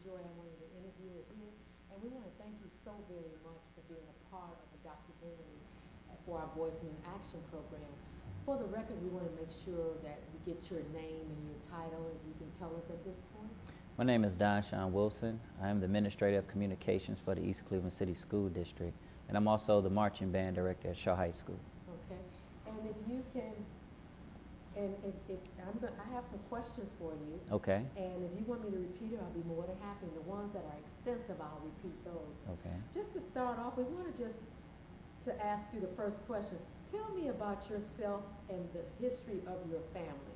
enjoy having the interviewer here. And we want to thank you so very much for being a part of the documentary for our Voice in Action program. For the record, we want to make sure that we get your name and your title, if you can tell us at this point. My name is Donshon Wilson. I am the Administrator of Communications for the East Cleveland City School District, and I'm also the Marching Band Director at Shaw High School. Okay, and if you can, and if I have some questions for you. Okay. And if you want me to repeat it, I'll be more than happy. The ones that are extensive, I'll repeat those. Okay. Just to start off, we want to ask you the first question. Tell me about yourself and the history of your family.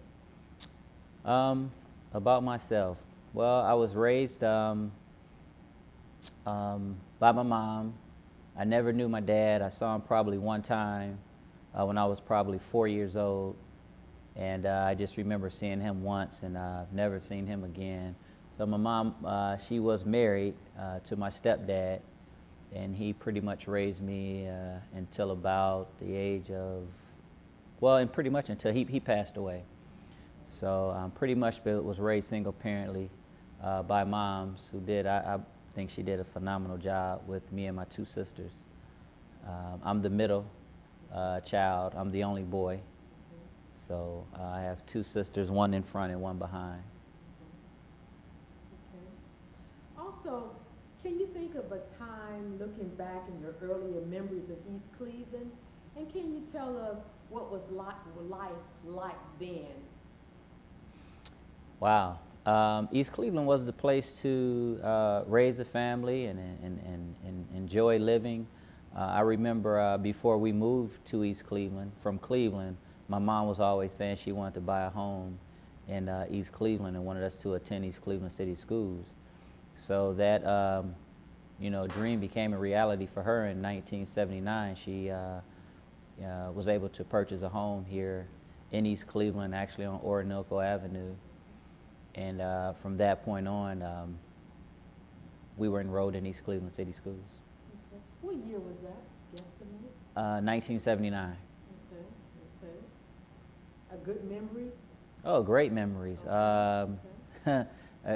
About myself. Well, I was raised by my mom. I never knew my dad. I saw him probably one time when I was probably 4 years old. And I just remember seeing him once, and I've never seen him again. So my mom, she was married to my stepdad, and he pretty much raised me until about the age of, well, and pretty much until he passed away. So pretty much was raised single-parently by moms who did, I think she did a phenomenal job with me and my two sisters. I'm the middle child. I'm the only boy. So I have two sisters, one in front and one behind. Okay. Also, can you think of a time looking back in your earlier memories of East Cleveland? And can you tell us what was life like then? Wow. East Cleveland was the place to raise a family and enjoy living. I remember before we moved to East Cleveland, from Cleveland, my mom was always saying she wanted to buy a home in East Cleveland and wanted us to attend East Cleveland City Schools. So that dream became a reality for her in 1979. She was able to purchase a home here in East Cleveland, actually on Orinoco Avenue. And from that point on, we were enrolled in East Cleveland City Schools. Okay. What year was that? Guesstimate? 1979. Good memories? Oh, great memories. Okay.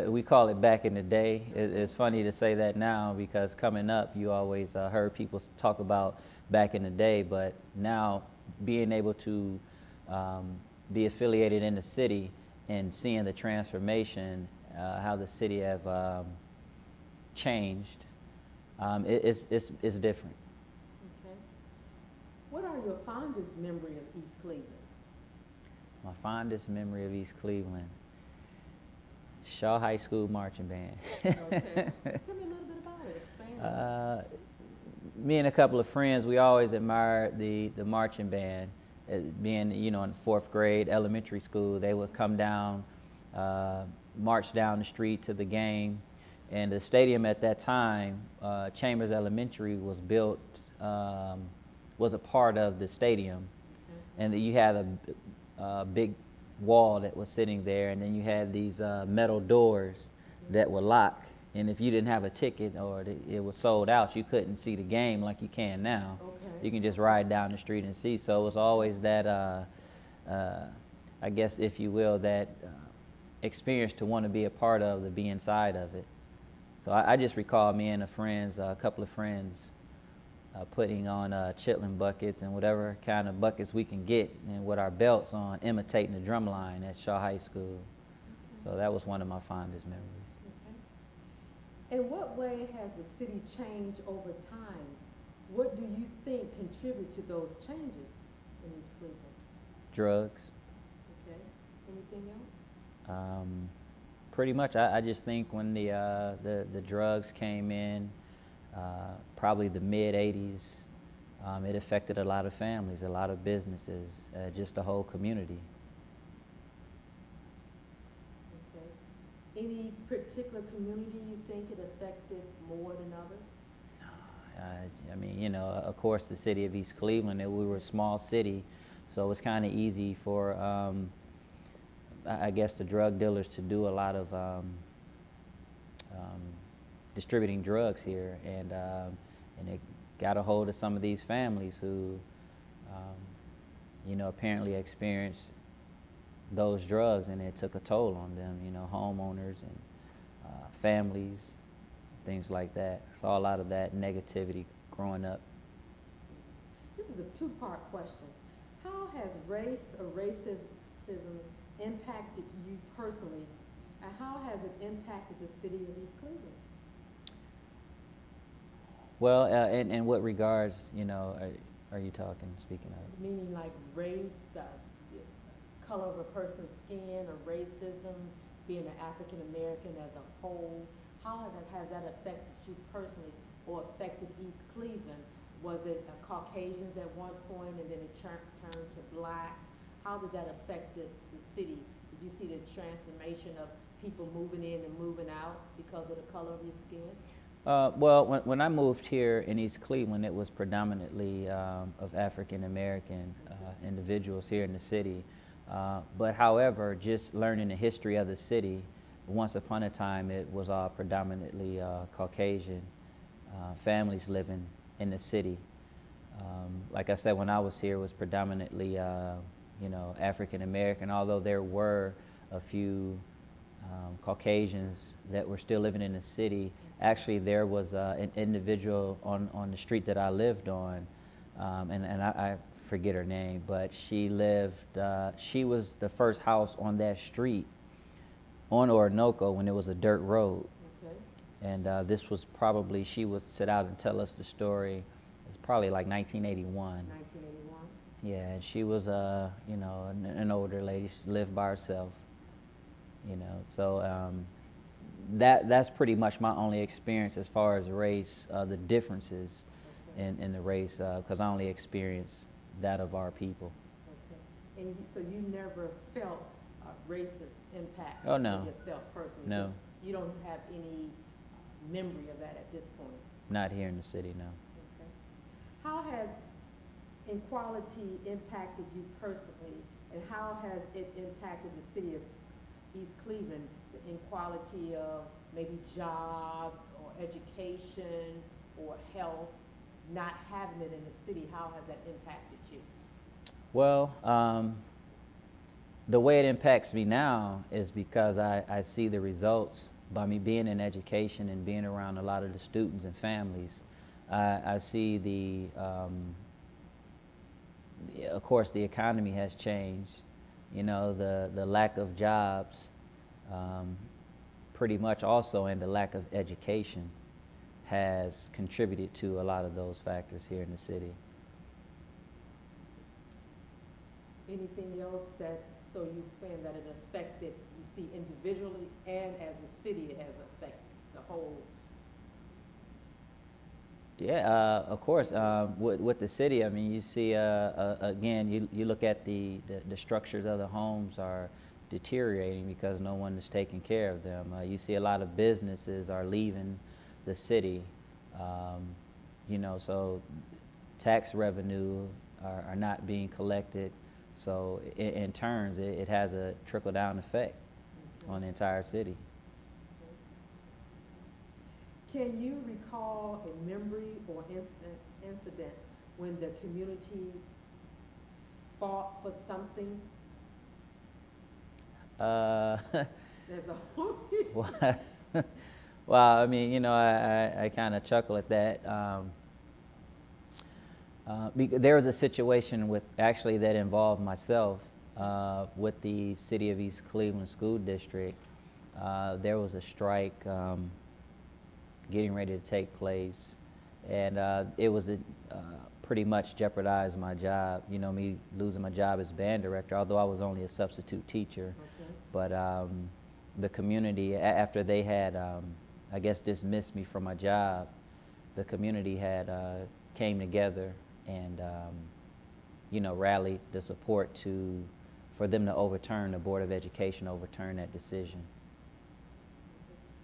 We call it back in the day. It's funny to say that now because coming up, you always heard people talk about back in the day, but now being able to be affiliated in the city and seeing the transformation, how the city have changed, it's different. Okay. What are your fondest memory of East Cleveland? My fondest memory of East Cleveland, Shaw High School Marching Band. Okay. Tell me a little bit about it. Expand. Me and a couple of friends, we always admired the marching band. Being, in fourth grade, elementary school, they would come down, march down the street to the game. And the stadium at that time, Chambers Elementary, was built, was a part of the stadium. Okay. And you had a big wall that was sitting there, and then you had these metal doors that would lock, and if you didn't have a ticket or it was sold out, you couldn't see the game like you can now. Okay. You can just ride down the street and see. So it was always that I guess, if you will, that experience to want to be a part of, to be inside of it. So I just recall me and a couple of friends putting on chitlin buckets and whatever kind of buckets we can get, and with our belts on, imitating the drum line at Shaw High School. Okay. So that was one of my fondest memories. Okay. In what way has the city changed over time? What do you think contribute to those changes in East Cleveland? Drugs. Okay. Anything else? Pretty much. I just think when the drugs came in, probably the mid-'80s, it affected a lot of families, a lot of businesses, just the whole community. Okay. Any particular community you think it affected more than others? I mean, of course, the city of East Cleveland, we were a small city, so it was kind of easy for, I guess, the drug dealers to do a lot of distributing drugs here, and it got a hold of some of these families who, apparently experienced those drugs, and it took a toll on them. Homeowners and families, things like that. Saw a lot of that negativity growing up. This is a two-part question. How has race or racism impacted you personally, and how has it impacted the city of East Cleveland? Well, in what regards, are you speaking of? Meaning like race, color of a person's skin, or racism, being an African American as a whole. How has that affected you personally, or affected East Cleveland? Was it Caucasians at one point, and then it turned to blacks? How did that affect the city? Did you see the transformation of people moving in and moving out because of the color of your skin? Well, when I moved here in East Cleveland, it was predominantly of African American individuals here in the city. But however, just learning the history of the city, once upon a time it was all predominantly Caucasian families living in the city. Like I said, when I was here, it was predominantly African American, although there were a few Caucasians that were still living in the city. Actually, there was an individual on the street that I lived on, and I forget her name, but she was the first house on that street on Orinoco when it was a dirt road. Okay. And this was probably, she would sit out and tell us the story. It's probably like 1981. 1981? Yeah, and she was an older lady. She lived by herself. So that's pretty much my only experience as far as race, the differences in the race, because I only experienced that of our people. Okay. And so you never felt racist impact Oh, no. on yourself personally? No. So you don't have any memory of that at this point? Not here in the city, no. Okay. How has inequality impacted you personally, and how has it impacted the city of East Cleveland, the inequality of maybe jobs or education or health, not having it in the city? How has that impacted you? Well, the way it impacts me now is because I see the results by me being in education and being around a lot of the students and families. I see of course, the economy has changed. The lack of jobs, pretty much also, and the lack of education has contributed to a lot of those factors here in the city. Anything else so you're saying that it affected, you see individually and as a city it has affected the whole? Yeah, of course. With the city, I mean, you see, again, you look at the structures of the homes are deteriorating because no one is taking care of them. You see a lot of businesses are leaving the city, so tax revenue are not being collected. So in turns, it has a trickle-down effect on the entire city. Can you recall a memory or incident when the community fought for something? There's a whole Well, I mean, I kind of chuckle at that. There was a situation that involved myself with the City of East Cleveland School District. There was a strike getting ready to take place, and it was pretty much jeopardized my job. Me losing my job as band director, although I was only a substitute teacher. Okay. But the community, after they had, I guess, dismissed me from my job, the community had came together and rallied the support for them to overturn, the Board of Education overturn that decision.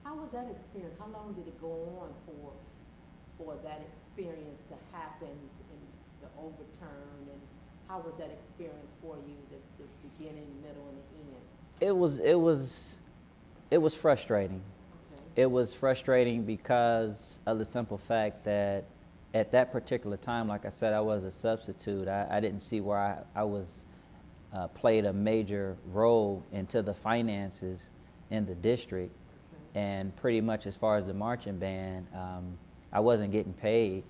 How was that experience? How long did it go on for that experience to happen, and the overturn, and how was that experience for you, the beginning, middle, and the end? It was frustrating. Okay. It was frustrating because of the simple fact that at that particular time, like I said, I was a substitute. I didn't see where I was played a major role into the finances in the district. And pretty much as far as the marching band, I wasn't getting paid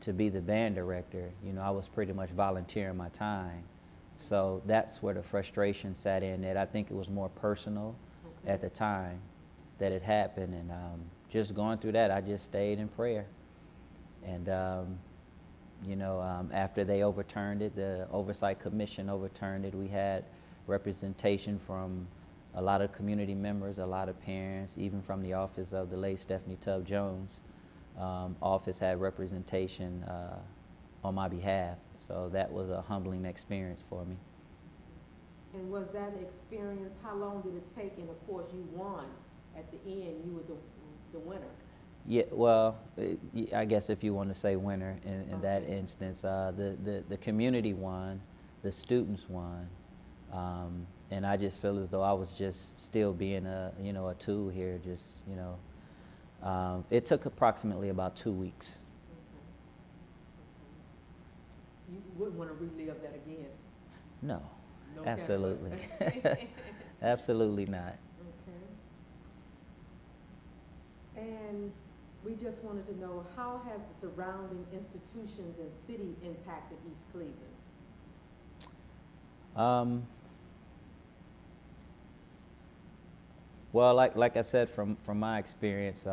to be the band director. You know, I was pretty much volunteering my time. So that's where the frustration sat in, that I think it was more personal at the time that it happened. And just going through that, I just stayed in prayer. And, after they overturned it, the Oversight Commission overturned it, we had representation from a lot of community members, a lot of parents, even from the office of the late Stephanie Tubb Jones. Office had representation on my behalf. So that was a humbling experience for me. And was that experience, how long did it take? And of course you won at the end, you was the winner. Yeah, well, I guess if you want to say winner in that instance, the community won, the students won, and I just feel as though I was just still being a tool here. Just it took approximately about 2 weeks. You wouldn't want to relive that again? No, No absolutely, absolutely not. Okay. And we just wanted to know, how has the surrounding institutions and city impacted East Cleveland? Well, like I said, from my experience,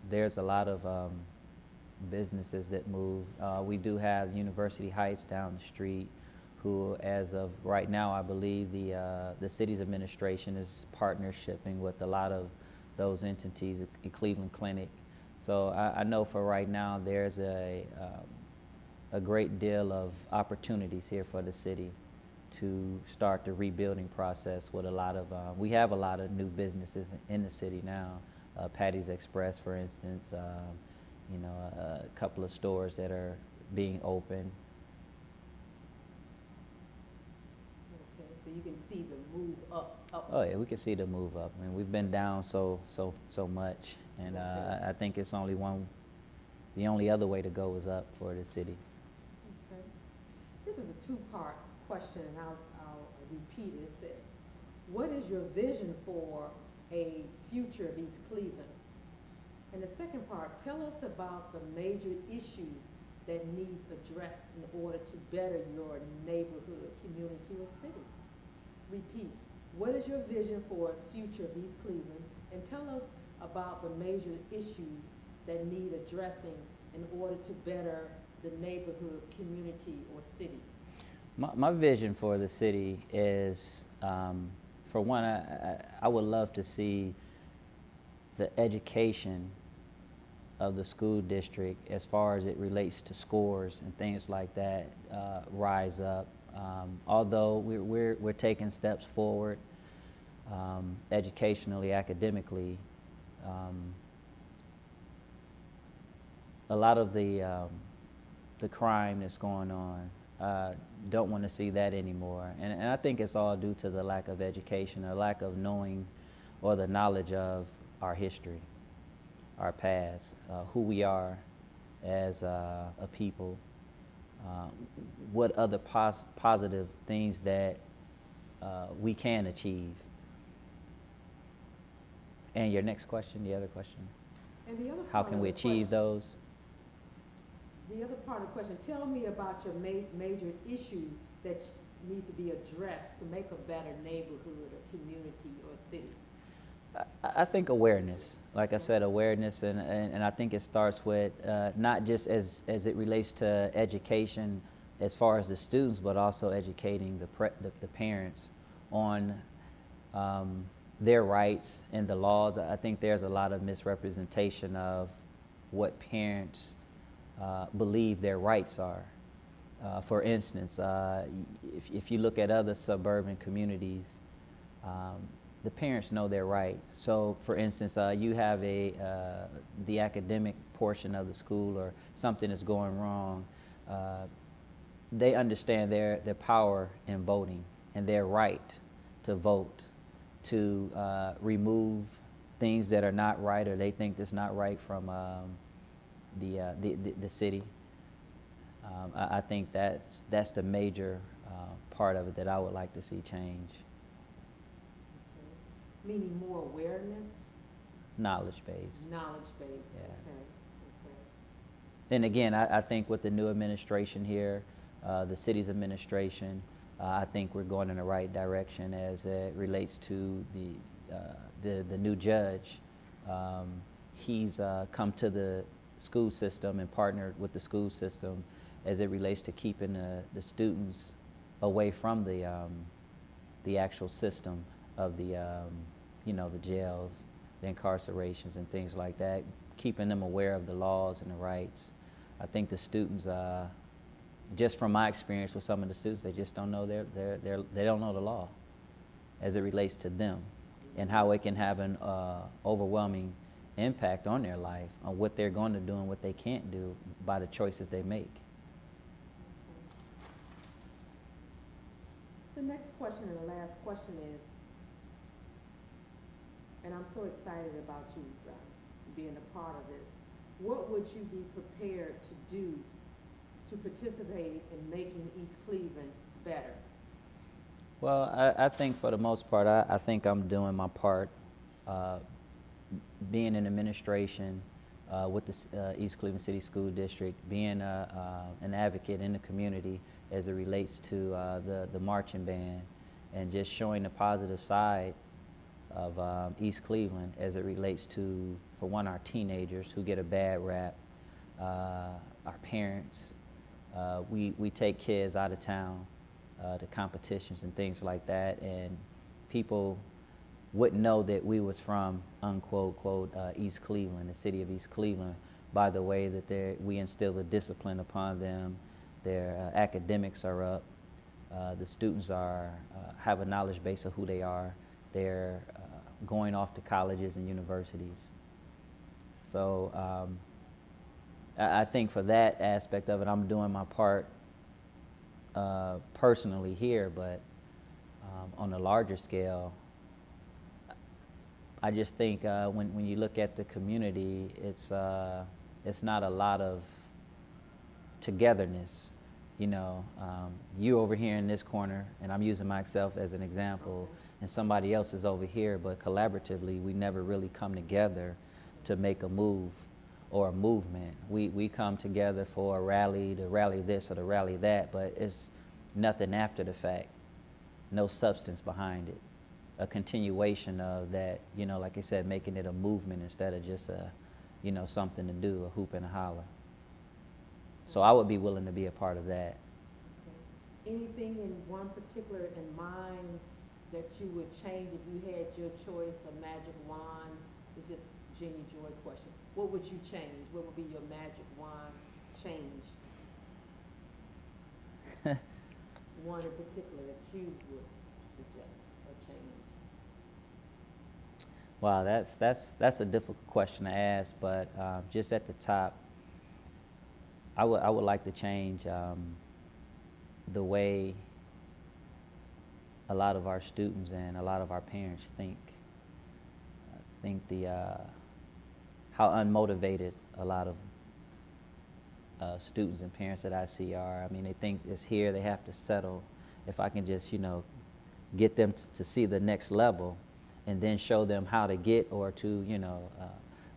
there's a lot of businesses that move. We do have University Heights down the street, who, as of right now, I believe the city's administration is partnershiping with a lot of those entities, in Cleveland Clinic. So I know for right now there's a great deal of opportunities here for the city to start the rebuilding process with a lot of, we have a lot of new businesses in the city now. Patty's Express, for instance, a couple of stores that are being opened. Okay, so you can see the move up. Oh yeah, we can see the move up. I mean, we've been down so much, and I think it's the only other way to go is up for the city. Okay. This is a two-part question, and I'll repeat it. It said, what is your vision for a future of East Cleveland? And the second part, tell us about the major issues that needs addressed in order to better your neighborhood, community, or city. Repeat, what is your vision for a future of East Cleveland? And tell us about the major issues that need addressing in order to better the neighborhood, community, or city. My vision for the city is, for one, I would love to see the education of the school district, as far as it relates to scores and things like that, rise up. Although we're taking steps forward educationally, academically, a lot of the crime that's going on, don't want to see that anymore. And I think it's all due to the lack of education, or lack of knowing or the knowledge of our history, our past, who we are as a people, what other positive things that we can achieve. And your next question, the other question? And the other how can we achieve those? The other part of the question, tell me about your major issues that need to be addressed to make a better neighborhood or community or city. I think awareness, like I said, awareness, and I think it starts with not just as it relates to education as far as the students, but also educating the parents on their rights and the laws. I think there's a lot of misrepresentation of what parents believe their rights are. For instance, if you look at other suburban communities, the parents know their rights. So, for instance, you have the academic portion of the school, or something is going wrong. They understand their power in voting and their right to vote, to remove things that are not right, or they think that's not right from the city. I think that's the major part of it that I would like to see change. Meaning more awareness? Knowledge-based. Knowledge-based, Yeah. okay. And again, I think with the new administration here, the city's administration, I think we're going in the right direction as it relates to the new judge. He's come to the school system and partnered with the school system as it relates to keeping the students away from the actual system of the jails, the incarcerations and things like that, keeping them aware of the laws and the rights. I think the students, just from my experience with some of the students, they just don't know they don't know the law as it relates to them and how it can have an overwhelming impact on their life, on what they're going to do and what they can't do by the choices they make. The next question and the last question is, and I'm so excited about you being a part of this, what would you be prepared to do to participate in making East Cleveland better? Well, I think for the most part, I think I'm doing my part, being in administration with the East Cleveland City School District, being an advocate in the community as it relates to the marching band, and just showing the positive side of East Cleveland as it relates to, for one, our teenagers who get a bad rap, our parents. We take kids out of town to competitions and things like that, and people wouldn't know that we was from, unquote, quote, East Cleveland, the city of East Cleveland, by the way that we instill the discipline upon them. Their academics are up. The students have a knowledge base of who they are. They're going off to colleges and universities. So I think for that aspect of it, I'm doing my part personally here, but on a larger scale, I just think when you look at the community, it's not a lot of togetherness. You over here in this corner, and I'm using myself as an example, and somebody else is over here, but collaboratively, we never really come together to make a move or a movement. We come together for a rally, to rally this or to rally that, but it's nothing after the fact, no substance behind it. A continuation of that, like I said, making it a movement instead of just something to do, a hoop and a holler. So I would be willing to be a part of that. Okay. Anything in one particular in mind that you would change if you had your choice, a magic wand? It's just Jeannie Joy question. What would you change? What would be your magic wand change? One in particular that you would suggest or change? Wow, that's a difficult question to ask, but just at the top, I would like to change the way a lot of our students and a lot of our parents think. I think how unmotivated a lot of students and parents that I see are. I mean, they think it's here, they have to settle. If I can just, get them to see the next level and then show them how to get or to,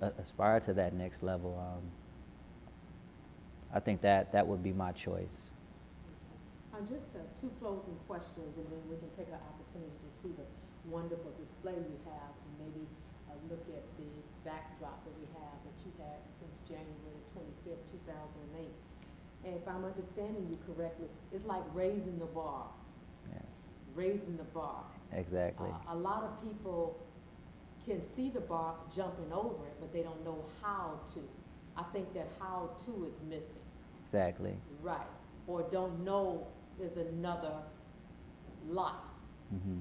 aspire to that next level, I think that would be my choice. Just two closing questions, and then we can take an opportunity to see the wonderful display you have, and maybe look at the backdrop that we have that you had since January 25th, 2008. And if I'm understanding you correctly, it's like raising the bar. Yes. Raising the bar. Exactly. A lot of people can see the bar jumping over it, but they don't know how to. I think that how to is missing. Exactly. Right. Or don't know there's another life. Mm-hmm.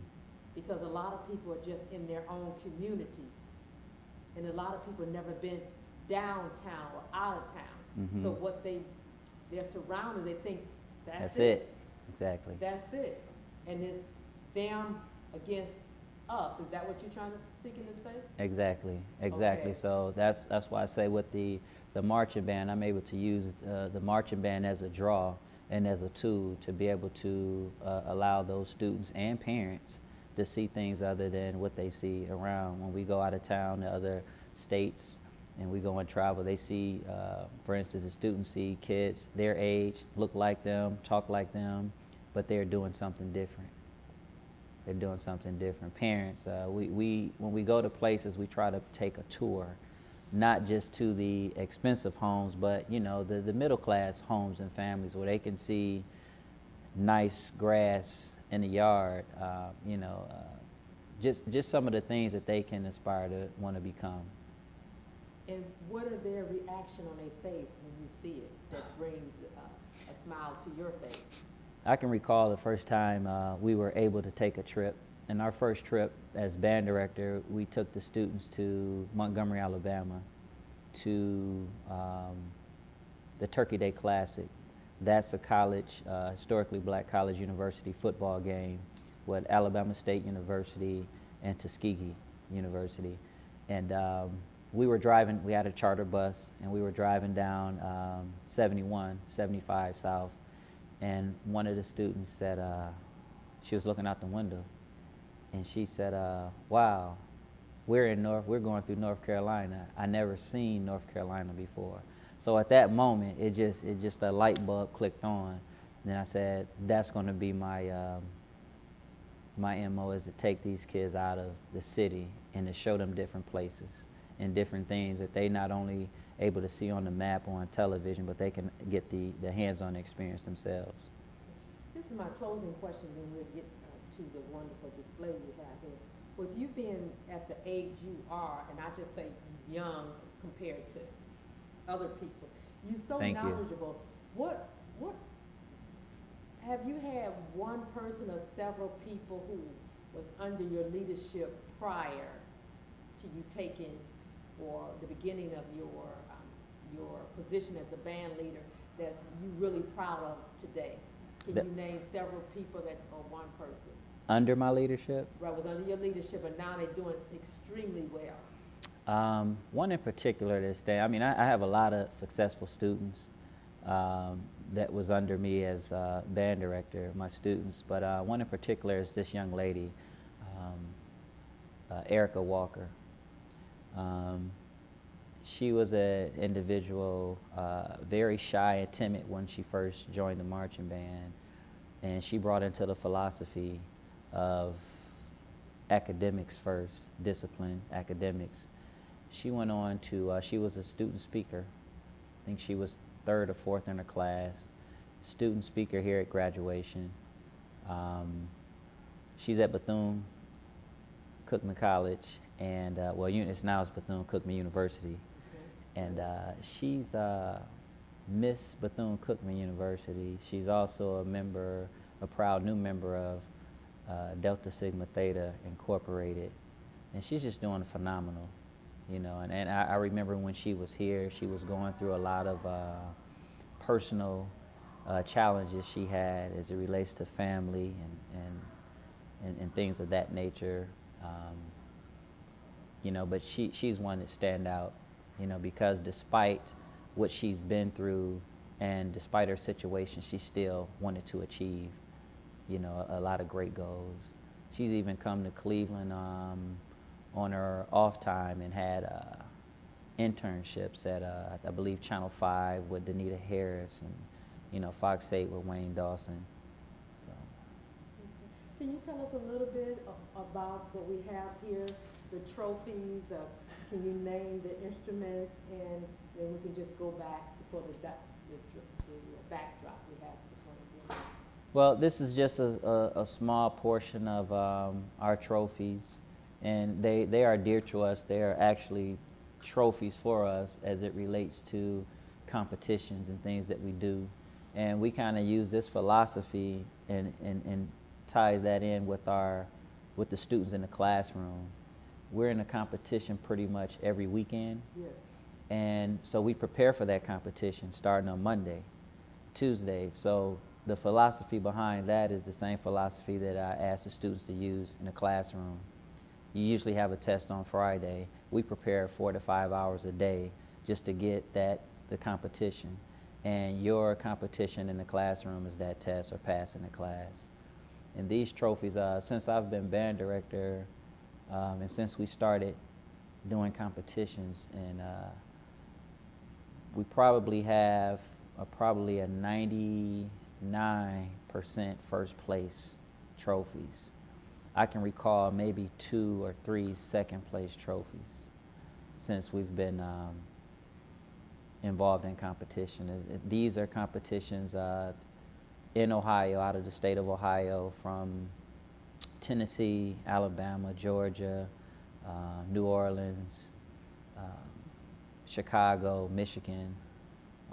Because a lot of people are just in their own community. And a lot of people have never been downtown or out of town. Mm-hmm. So what they're surrounded, they think that's it. Exactly. That's it. And it's them against us. Is that what you're seeking to say? Exactly. Okay. So that's why I say with the marching band, I'm able to use the marching band as a draw and as a tool to be able to allow those students and parents to see things other than what they see around. When we go out of town to other states, and we go and travel. They see, for instance, the students see kids their age, look like them, talk like them, but they're doing something different. They're doing something different. Parents, when we go to places, we try to take a tour, not just to the expensive homes, but the middle class homes and families where they can see nice grass in the yard, just some of the things that they can aspire to want to become. And what are their reaction on their face when you see it that brings a smile to your face? I can recall the first time we were able to take a trip. In our first trip as band director, we took the students to Montgomery, Alabama, to the Turkey Day Classic. That's a college, historically black college university football game with Alabama State University and Tuskegee University. And we were driving, we had a charter bus, and we were driving down 71, 75 South. And one of the students said, she was looking out the window, and she said, wow, we're going through North Carolina. I never seen North Carolina before. So at that moment, it just a light bulb clicked on. And then I said, that's going to be my MO, is to take these kids out of the city and to show them different places and different things that they not only able to see on the map or on television, but they can get the hands-on experience themselves. This is my closing question, then we'll get to the wonderful display you have here. With you being at the age you are, and I just say young compared to other people, you're so Thank you. knowledgeable. What have you had one person or several people who was under your leadership prior to you taking, or the beginning of your position as a band leader, that you really proud of today? Can you name several people that, or one person? Under my leadership? Right, was under your leadership, and now they're doing extremely well. One in particular this day, I have a lot of successful students that was under me as band director, my students, but one in particular is this young lady, Erica Walker. She was an individual, very shy and timid when she first joined the marching band, and she brought into the philosophy of academics first, discipline, academics. She went on to, she was a student speaker. I think she was third or fourth in her class, student speaker here at graduation. She's at Bethune-Cookman College, and it's now Bethune-Cookman University. And she's Miss Bethune-Cookman University. She's also a proud new member of Delta Sigma Theta Incorporated. And she's just doing phenomenal, And I remember when she was here, she was going through a lot of personal challenges she had as it relates to family and things of that nature. But she's one that stand out. Because despite what she's been through and despite her situation, she still wanted to achieve, a lot of great goals. She's even come to Cleveland on her off time and had internships at, I believe, Channel 5 with Danita Harris and, Fox 8 with Wayne Dawson. So. Can you tell us a little bit about what we have here, the trophies? Can you name the instruments, and then we can just go back for the backdrop we have. Well, this is just a small portion of our trophies, and they are dear to us. They are actually trophies for us as it relates to competitions and things that we do. And we kind of use this philosophy and tie that in with the students in the classroom. We're in a competition pretty much every weekend. Yes. And so we prepare for that competition starting on Monday, Tuesday. So the philosophy behind that is the same philosophy that I ask the students to use in the classroom. You usually have a test on Friday. We prepare 4 to 5 hours a day just to get the competition. And your competition in the classroom is that test or passing the class. And these trophies, since I've been band director, and since we started doing competitions, and we probably have probably a 99% first place trophies. I can recall maybe 2 or 3 second place trophies since we've been involved in competition. These are competitions in Ohio, out of the state of Ohio, from Tennessee, Alabama, Georgia, New Orleans, Chicago, Michigan,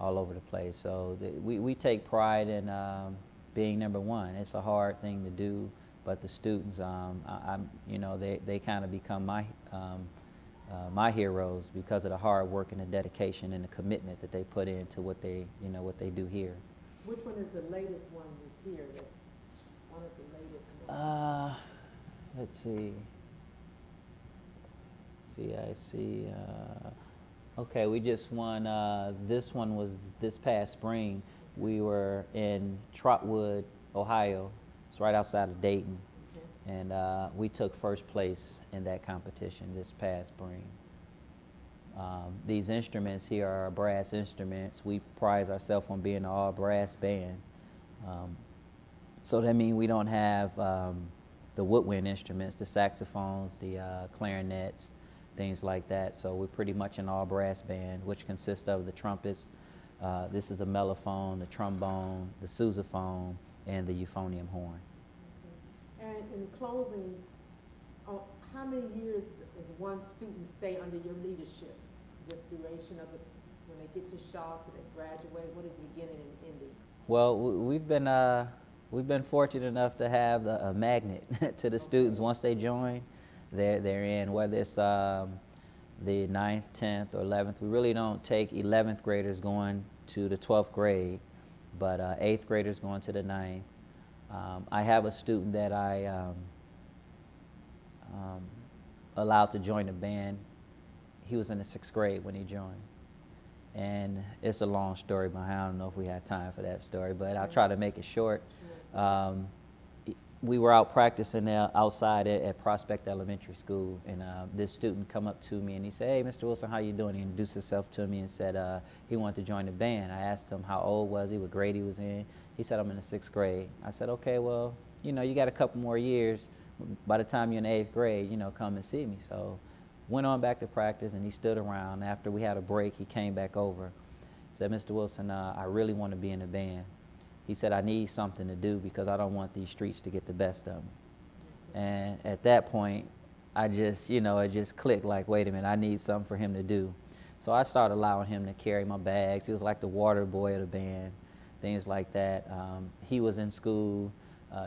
all over the place. So we take pride in being number one. It's a hard thing to do, but the students, they kind of become my heroes because of the hard work and the dedication and the commitment that they put into what they do here. Which one is the latest one that's here? That's one of the latest ones. Let's see. CIC. Okay, we just won. This one was this past spring. We were in Trotwood, Ohio. It's right outside of Dayton. Okay. And we took first place in that competition this past spring. These instruments here are brass instruments. We pride ourselves on being an all brass band. So that means we don't have the woodwind instruments, the saxophones, the clarinets, things like that. So we're pretty much an all brass band, which consists of the trumpets. This is a mellophone, the trombone, the sousaphone, and the euphonium horn. Okay. And in closing, how many years does one student stay under your leadership? Just duration of when they get to Shaw till they graduate? What is the beginning and ending? Well, we've been fortunate enough to have a magnet to the students. Once they join, they're in. Whether it's the 9th, 10th, or 11th, we really don't take 11th graders going to the 12th grade, but 8th graders going to the 9th. I have a student that I allowed to join the band. He was in the 6th grade when he joined. And it's a long story, but I don't know if we have time for that story, but I'll try to make it short. We were out practicing outside at Prospect Elementary School, and this student come up to me and he said, "Hey, Mr. Wilson, how you doing?" He introduced himself to me and said he wanted to join the band. I asked him how old was he, what grade he was in. He said, "I'm in the 6th grade." I said, "Okay, well, you got a couple more years. By the time you're in the 8th grade, come and see me." So went on back to practice, and he stood around. After we had a break, he came back over. Said, "Mr. Wilson, I really want to be in the band." He said, "I need something to do because I don't want these streets to get the best of me." And at that point, I just, it just clicked like, wait a minute, I need something for him to do. So I started allowing him to carry my bags. He was like the water boy of the band, things like that. He was in school,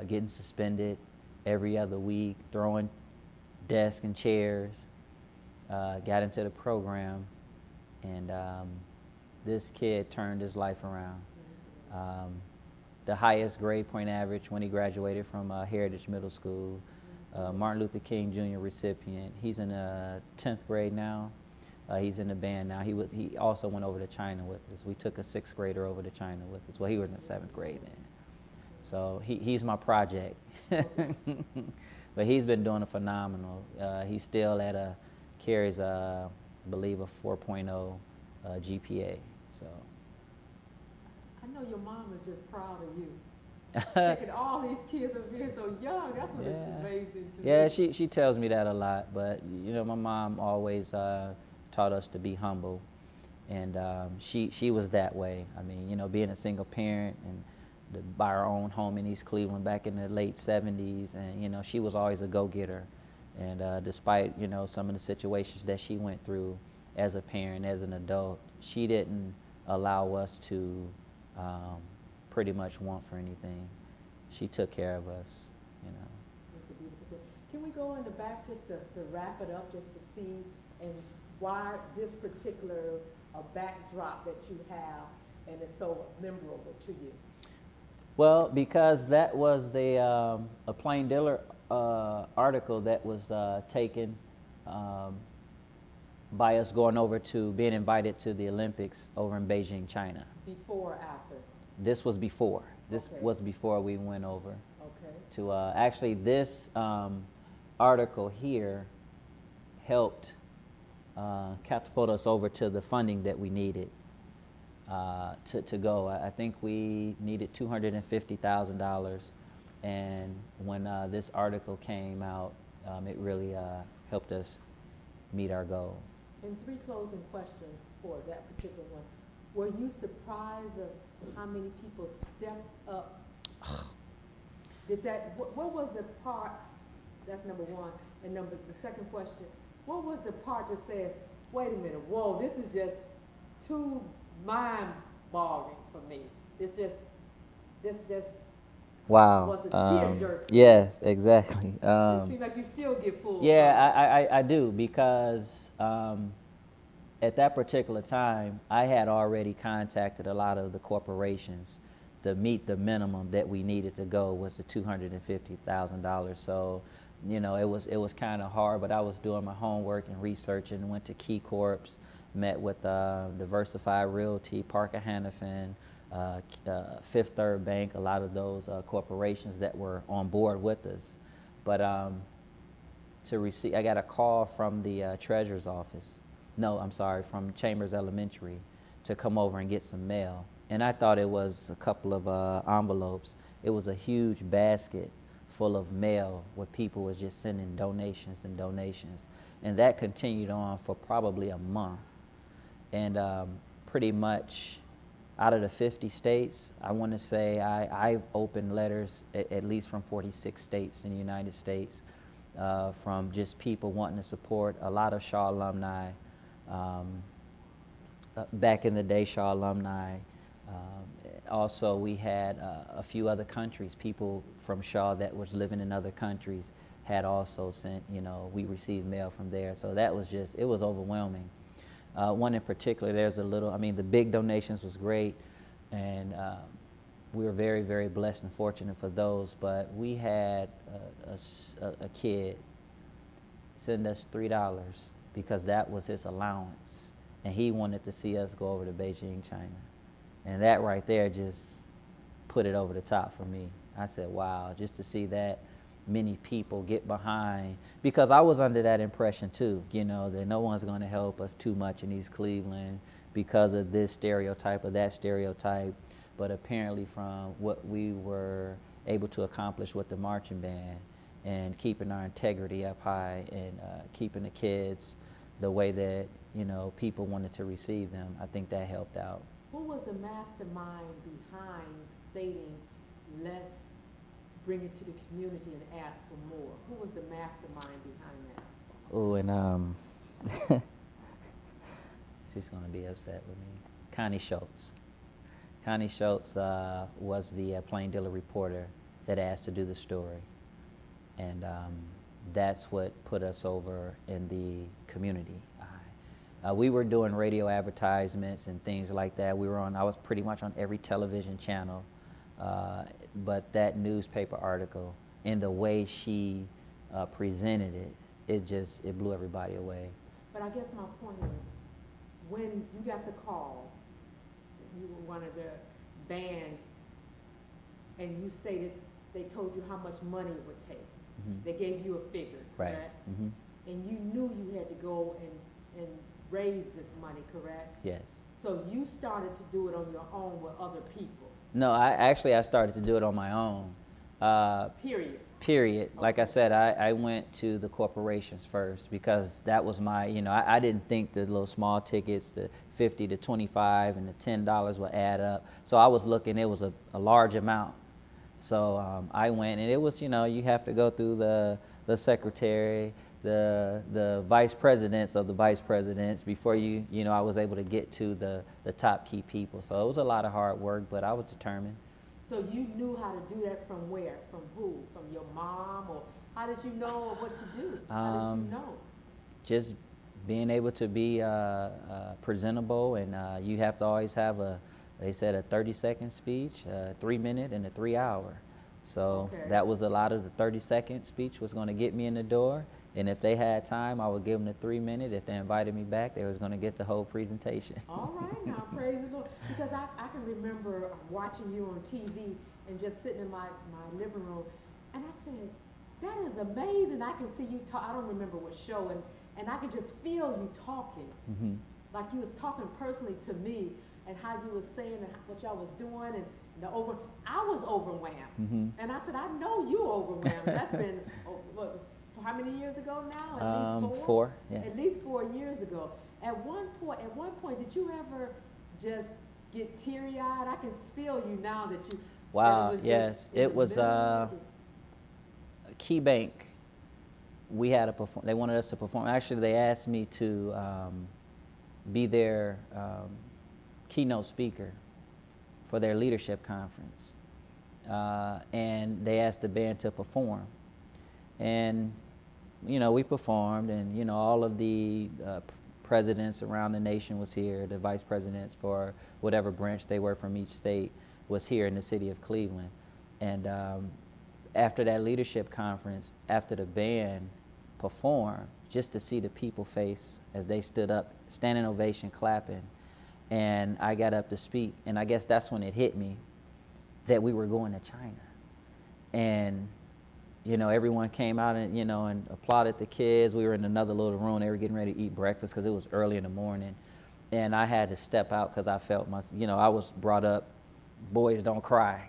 getting suspended every other week, throwing desks and chairs. Got into the program, and this kid turned his life around. The highest grade point average when he graduated from Heritage Middle School, Martin Luther King Jr. recipient. He's in the 10th grade now. He's in the band now. He also went over to China with us. We took a 6th grader over to China with us. Well, he was in the 7th grade then. So he's my project. But he's been doing a phenomenal. He's still carries, I believe, a 4.0 GPA. So. I know your mom is just proud of you. Taking all these kids are being so young. That's what it's amazing to me. Yeah, she tells me that a lot. But my mom always taught us to be humble, and she was that way. I mean, being a single parent and to buy our own home in East Cleveland back in the late 70s, and she was always a go-getter. And despite some of the situations that she went through as a parent, as an adult, she didn't allow us to pretty much want for anything. She took care of us, That's a beautiful thing. Can we go in the back just to wrap it up, just to see and why this particular backdrop that you have and it's so memorable to you? Well, because that was a Plain Dealer article that was taken by us going over to being invited to the Olympics over in Beijing, China. Before or after? This was before. This Okay. was before we went over. Okay. To actually, this article here helped catapult us over to the funding that we needed to go. I think we needed $250,000, and when this article came out, it really helped us meet our goal. And 3 closing questions for that particular one. Were you surprised of how many people stepped up? What was the part, that's number one, and the second question, what was the part that said, wait a minute, whoa, this is just too mind-boggling for me. This Wow. was a tearjerker. Yes, exactly. It seems like you still get full. Yeah, I do, because at that particular time, I had already contacted a lot of the corporations to meet the minimum that we needed to go was the $250,000. So, you know, it was kind of hard, but I was doing my homework and research, and went to Key Corps, met with Diversified Realty, Parker Hannafin, Fifth Third Bank, a lot of those corporations that were on board with us. But I got a call from the treasurer's office. No, I'm sorry, from Chambers Elementary, to come over and get some mail. And I thought it was a couple of envelopes. It was a huge basket full of mail where people was just sending donations and donations. And that continued on for probably a month. And pretty much out of the 50 states, I want to say I've opened letters at least from 46 states in the United States, from just people wanting to support. A lot of Shaw alumni, back in the day, Shaw alumni. Also, we had a few other countries, people from Shaw that was living in other countries had also sent, you know, we received mail from there. So that was just, it was overwhelming. One in particular, the big donations was great, and we were very, very blessed and fortunate for those, but we had a kid send us $3 because that was his allowance, and he wanted to see us go over to Beijing, China. And that right there just put it over the top for me. I said, wow, just to see that many people get behind, because I was under that impression too, you know, that no one's going to help us too much in East Cleveland because of this stereotype or that stereotype. But apparently from what we were able to accomplish with the marching band and keeping our integrity up high and keeping the kids the way that, you know, people wanted to receive them, I think that helped out. Who was the mastermind behind stating, let's bring it to the community and ask for more? Who was the mastermind behind that? Oh, and she's going to be upset with me. Connie Schultz. Connie Schultz was the plain dealer reporter that asked to do the story. And that's what put us over in the community. We were doing radio advertisements and things like that. I was pretty much on every television channel. But that newspaper article and the way she presented it blew everybody away. But I guess my point is, when you got the call, you were one of the band, and you stated they told you how much money it would take. Mm-hmm. They gave you a figure, correct? Right. Mm-hmm. And you knew you had to go and raise this money, correct? Yes. So you started to do it on your own with other people? No, I started to do it on my own. Period. Okay. Like I said, I went to the corporations first because that was my, you know, I didn't think the little small tickets, the 50 to 25 and the $10 would add up. So I was looking, it was a large amount. So I went, and it was, you know, you have to go through the secretary, the vice presidents of the vice presidents before you know, I was able to get to the top key people. So it was a lot of hard work, but I was determined. So you knew how to do that from where? From who? From your mom? Or how did you know what to do? How did you know? Just being able to be presentable, and you have to always have they said a 30-second speech, a 3-minute, and a 3-hour. So okay. That was a lot of the 30-second speech was going to get me in the door. And if they had time, I would give them the 3-minute. If they invited me back, they was going to get the whole presentation. All right, now praise the Lord. Because I can remember watching you on TV and just sitting in my living room, and I said, that is amazing. I can see you talk. I don't remember what show, and I could just feel you talking, Mm-hmm. like you was talking personally to me, and how you was saying and what y'all was doing, and I was overwhelmed, Mm-hmm. and I said, I know you overwhelmed. That's been what, how many years ago now? At least 4. 4, yeah. At least 4 years ago. At one point, did you ever just get teary-eyed? I can feel you now that you. Wow, that it was yes. just in It the was middle, Key Bank. We had to perform. They wanted us to perform. Actually, they asked me to be their keynote speaker for their leadership conference, and they asked the band to perform. And we performed, and all of the presidents around the nation was here. The vice presidents for whatever branch they were from each state was here in the city of Cleveland. And after that leadership conference, after the band performed, just to see the people face as they stood up, standing ovation, clapping, and I got up to speak, and I guess that's when it hit me that we were going to China. And everyone came out and and applauded the kids. We were in another little room. They were getting ready to eat breakfast because it was early in the morning, and I had to step out because I felt I was brought up, boys don't cry,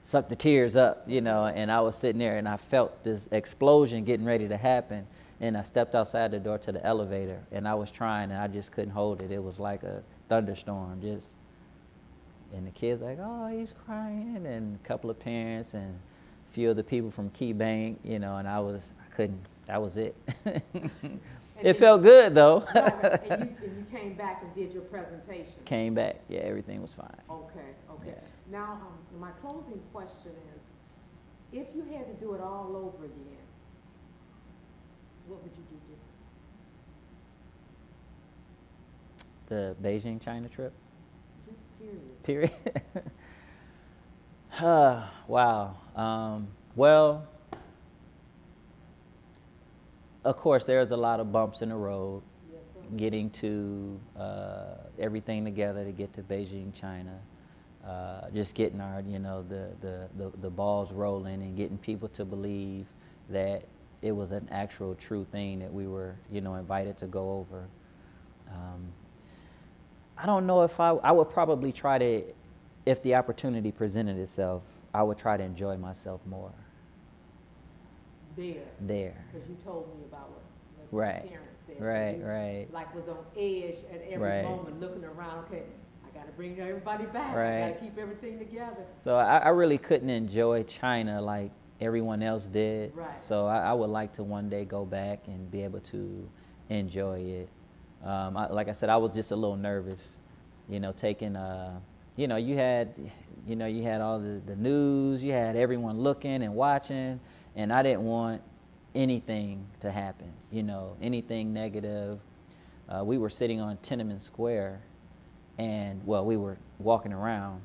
suck the tears up, and I was sitting there and I felt this explosion getting ready to happen, and I stepped outside the door to the elevator, and I was trying and I just couldn't hold it. It was like a thunderstorm, and the kids like, oh, he's crying, and a couple of parents and few of the people from Key Bank, and I couldn't, that was it. It felt good though. and you came back and did your presentation. Came back, yeah, everything was fine. Okay. Yeah. Now, my closing question is, if you had to do it all over again, what would you do different? The Beijing, China trip? Just Period. Wow. Well, of course, there's a lot of bumps in the road. Yes, sir. Getting to everything together to get to Beijing, China. Just getting our, the balls rolling and getting people to believe that it was an actual true thing that we were, invited to go over. I don't know if I would probably try to, if the opportunity presented itself, I would try to enjoy myself more. There. Because you told me about what right. your parents said. Right, so you, right. Like was on edge at every right. moment, looking around. Okay, I got to bring everybody back. Right. I got to keep everything together. So I really couldn't enjoy China like everyone else did. Right. So I would like to one day go back and be able to enjoy it. Like I said, I was just a little nervous, taking, you had all the news, you had everyone looking and watching, and I didn't want anything to happen, anything negative. We were sitting on Tiananmen Square, and we were walking around,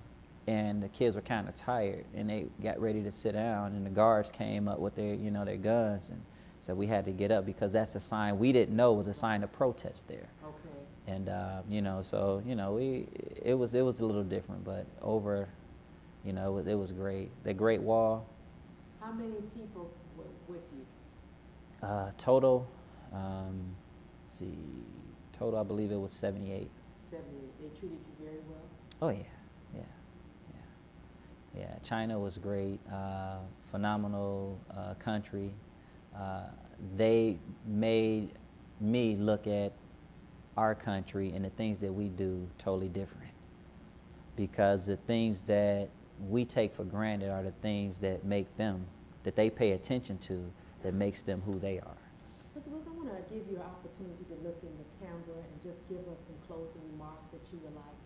and the kids were kind of tired, and they got ready to sit down, and the guards came up with their, their guns, and so we had to get up because that's a sign we didn't know was a sign of protest there. Okay. And it was a little different, but over, it was great. The Great Wall. How many people were with you? Total, total I believe it was 78. 78. They treated you very well? Oh yeah. China was great, phenomenal country. They made me look at our country and the things that we do totally different, because the things that we take for granted are the things that make them, that they pay attention to, that makes them who they are. Mr. Wilson, I want to give you an opportunity to look in the camera and just give us some closing remarks that you would like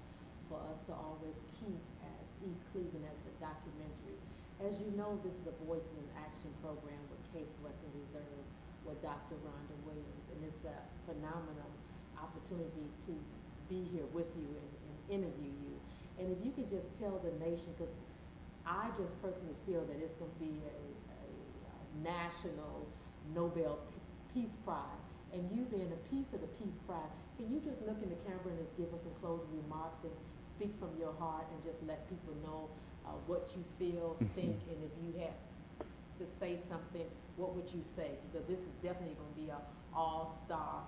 for us to always keep as East Cleveland as the documentary. As you know, this is a Voice in Action program with Case Western Reserve with Dr. Rhonda Williams, and it's a phenomenal opportunity to be here with you and interview you. And if you could just tell the nation, because I just personally feel that it's going to be a national Nobel Peace Prize, and you being a piece of the Peace Prize, can you just look in the camera and just give us some closing remarks and speak from your heart and just let people know what you feel, think, and if you have to say something, what would you say? Because this is definitely going to be a all-star.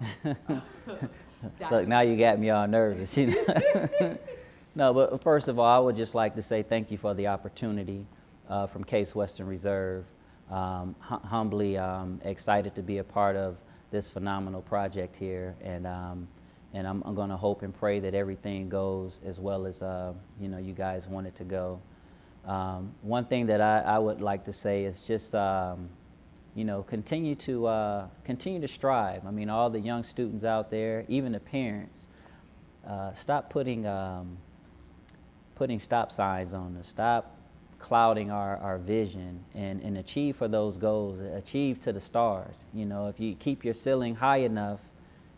Look, now you got me all nervous. You know? No, but first of all, I would just like to say thank you for the opportunity from Case Western Reserve. Humbly excited to be a part of this phenomenal project here, and I'm going to hope and pray that everything goes as well as you know, you guys want it to go. One thing that I would like to say is just you know, continue to strive. I mean, all the young students out there, even the parents, stop putting stop signs on us. Stop clouding our vision and achieve for those goals. Achieve to the stars. You know, if you keep your ceiling high enough,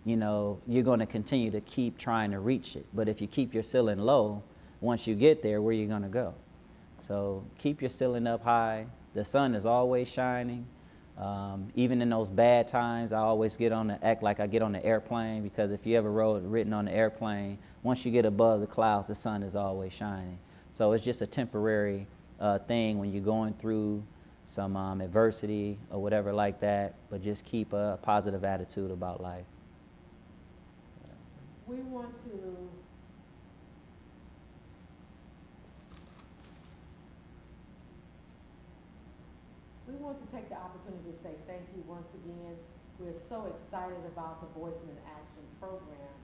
you know, you're going to continue to keep trying to reach it. But if you keep your ceiling low, once you get there, where are you going to go? So keep your ceiling up high. The sun is always shining. Even in those bad times, I always act like I get on the airplane, because if you ever ridden on the airplane, once you get above the clouds, the sun is always shining. So it's just a temporary thing when you're going through some adversity or whatever like that, but just keep a positive attitude about life. We want to take the opportunity to say thank you once again. We're so excited about the Voicing in Action program.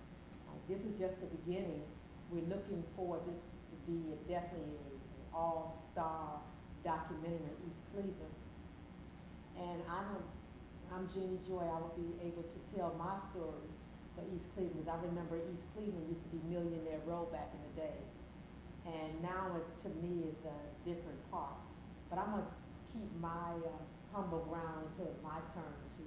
This is just the beginning. We're looking for this to be definitely an all-star documentary in East Cleveland. And I'm Jeannie Joy. I will be able to tell my story for East Cleveland, because I remember East Cleveland used to be Millionaire Row back in the day. And now it, to me, is a different part. But I'm going to keep my humble ground until it's my turn to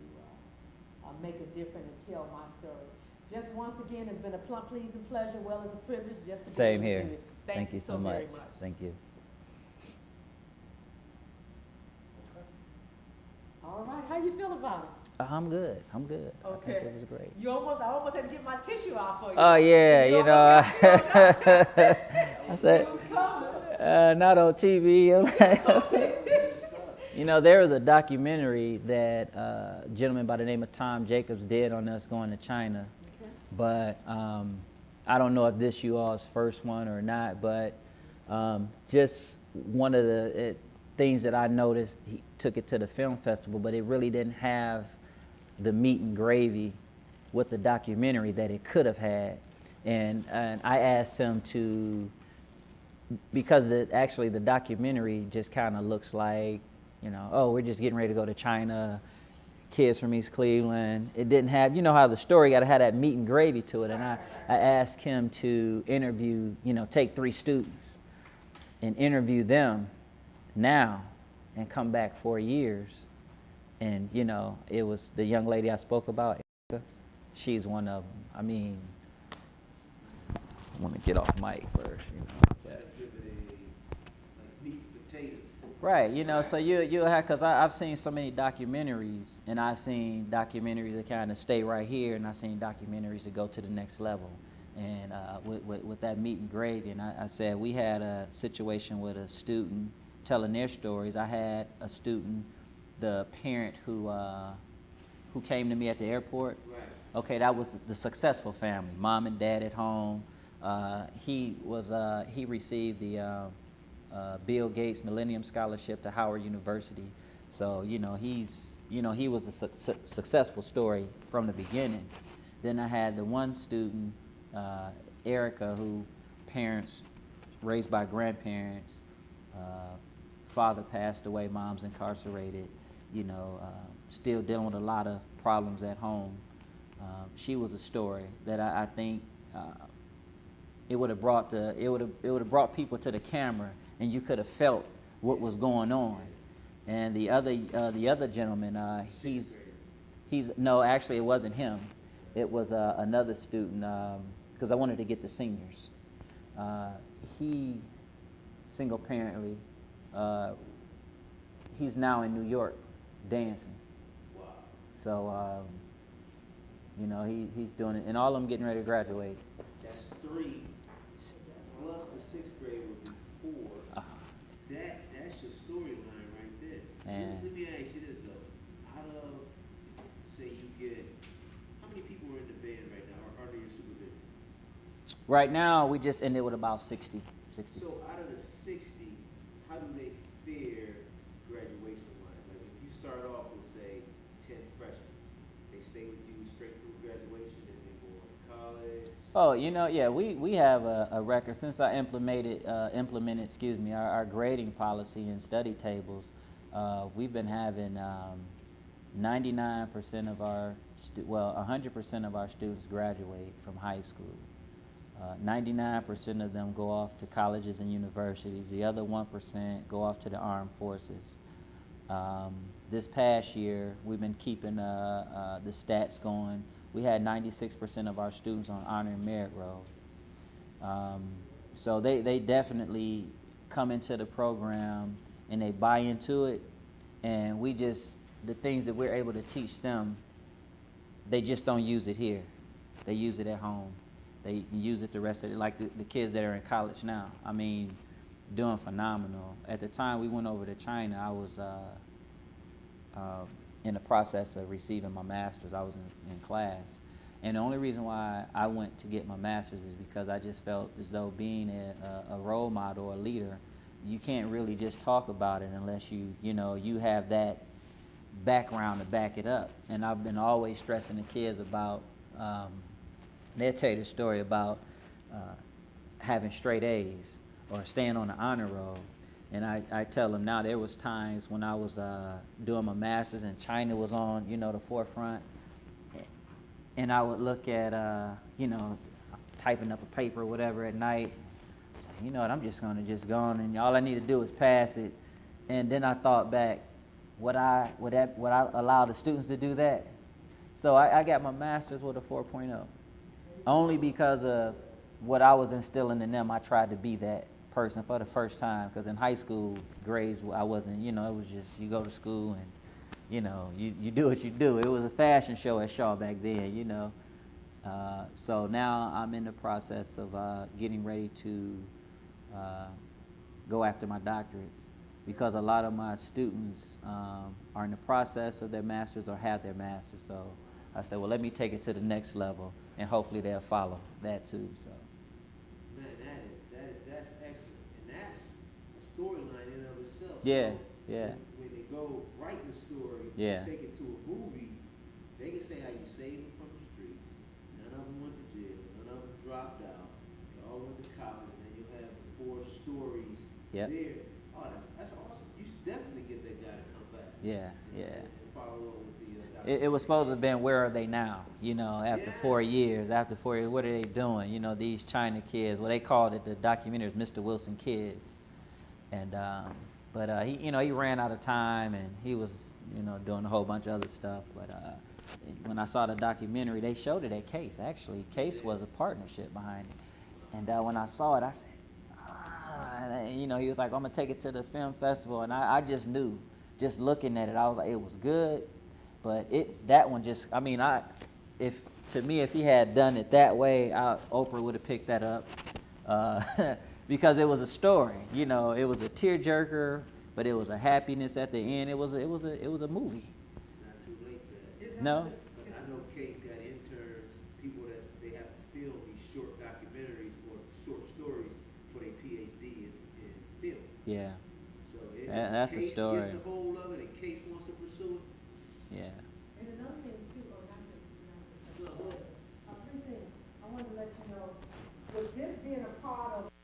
make a difference and tell my story. Just once again, it's been a pleasing pleasure, well as a privilege, just to Same be able here. to do it. Thank you so very much. Thank you. All right, how you feel about it? I'm good. Okay. I think Okay. it was great. I almost had to get my tissue out for you. Oh yeah, you know. I said, It was coming. not on TV. You know, there was a documentary that a gentleman by the name of Tom Jacobs did on us going to China. Okay. But I don't know if this you all's first one or not, but just one of the things that I noticed, he took it to the film festival, but it really didn't have the meat and gravy with the documentary that it could have had. And I asked him to, because actually the documentary just kind of looks like, you know, oh, we're just getting ready to go to China, kids from East Cleveland. It didn't have, you know how the story got to have that meat and gravy to it. And I asked him to interview, you know, take 3 students and interview them now and come back 4 years. And, you know, it was the young lady I spoke about, Erica. She's one of them. I mean, I want to get off mic first, you know. Right, you know, so you have, because I've seen so many documentaries, and I've seen documentaries that kind of stay right here, and I've seen documentaries that go to the next level. And with that meat and gravy, and I said we had a situation with a student telling their stories. I had a student, the parent who came to me at the airport. Right. Okay, that was the successful family, mom and dad at home. He received the Bill Gates Millennium Scholarship to Howard University. So, you know, he was a successful story from the beginning. Then I had the one student, Erica, who parents raised by grandparents, father passed away, mom's incarcerated, you know, still dealing with a lot of problems at home. She was a story that I think it would have brought people to the camera, and you could have felt what was going on. And the other gentleman, no, actually it wasn't him. It was another student, because I wanted to get the seniors. He, single parently, he's now in New York dancing. Wow. So, you know, he's doing it, and all of them getting ready to graduate. That's 3, plus the 6th grade would be 4. That's your storyline right there. Man. Look Right now, we just ended with about 60. So out of the 60, how do they fare graduation-wise? Like if you start off with, say, 10 freshmen, they stay with you straight through graduation and they go on to college? Oh, yeah, we have a record since I implemented, our grading policy and study tables. We've been having 99% of our 100% of our students graduate from high school. 99% of them go off to colleges and universities. The other 1% go off to the armed forces. This past year, we've been keeping the stats going. We had 96% of our students on honor and merit roll. So they definitely come into the program and they buy into it. And the things that we're able to teach them, they just don't use it here. They use it at home. They use it the rest of it, like the kids that are in college now. I mean, doing phenomenal. At the time we went over to China, I was in the process of receiving my master's. I was in class. And the only reason why I went to get my master's is because I just felt as though being a role model, a leader, you can't really just talk about it unless you have that background to back it up. And I've been always stressing the kids about, they'll tell you the story about having straight A's or staying on the honor roll. And I tell them now, there was times when I was doing my master's and China was on, the forefront. And I would look at, typing up a paper or whatever at night. Say, you know what, I'm just going to go on and all I need to do is pass it. And then I thought back, would I allow the students to do that? So I got my master's with a 4.0. Only because of what I was instilling in them. I tried to be that person for the first time, because in high school grades I wasn't, it was just you go to school and you do what you do. It was a fashion show at Shaw back then, so now I'm in the process of getting ready to go after my doctorates, because a lot of my students are in the process of their masters or have their masters. So I said, well, let me take it to the next level, and hopefully they'll follow that too. So. Man, that's excellent, and that's a storyline in and of itself. Yeah, so yeah. When they go write the story, Yeah. take it to a movie, they can say how you saved them from the street. None of them went to jail. None of them dropped out. They all went to college, and then you have 4 stories Yep. there. Oh, that's awesome. You should definitely get that guy to come back. Yeah, and, yeah. And follow up with the It was supposed to have been, where are they now? After 4 years. After 4 years, what are they doing? These China kids. Well, they called it, the documentary, Mr. Wilson Kids. And but he ran out of time, and he was doing a whole bunch of other stuff. But when I saw the documentary, they showed it at Case. Actually, Case was a partnership behind it. And when I saw it, I said, and, he was like, I'm gonna take it to the film festival, and I just knew, just looking at it, I was like, it was good. But that one just, if he had done it that way, Oprah would have picked that up, because it was a story. It was a tearjerker, but it was a happiness at the end. It was a movie. Not too late for that. No. But I know Case got interns, people that they have to film these short documentaries or short stories for their PhD in film. Yeah. So That's a Case story. gets a hold of it, and Case wants to pursue it. Yeah. And another thing too, three things, I wanted to let you know, with this being a part of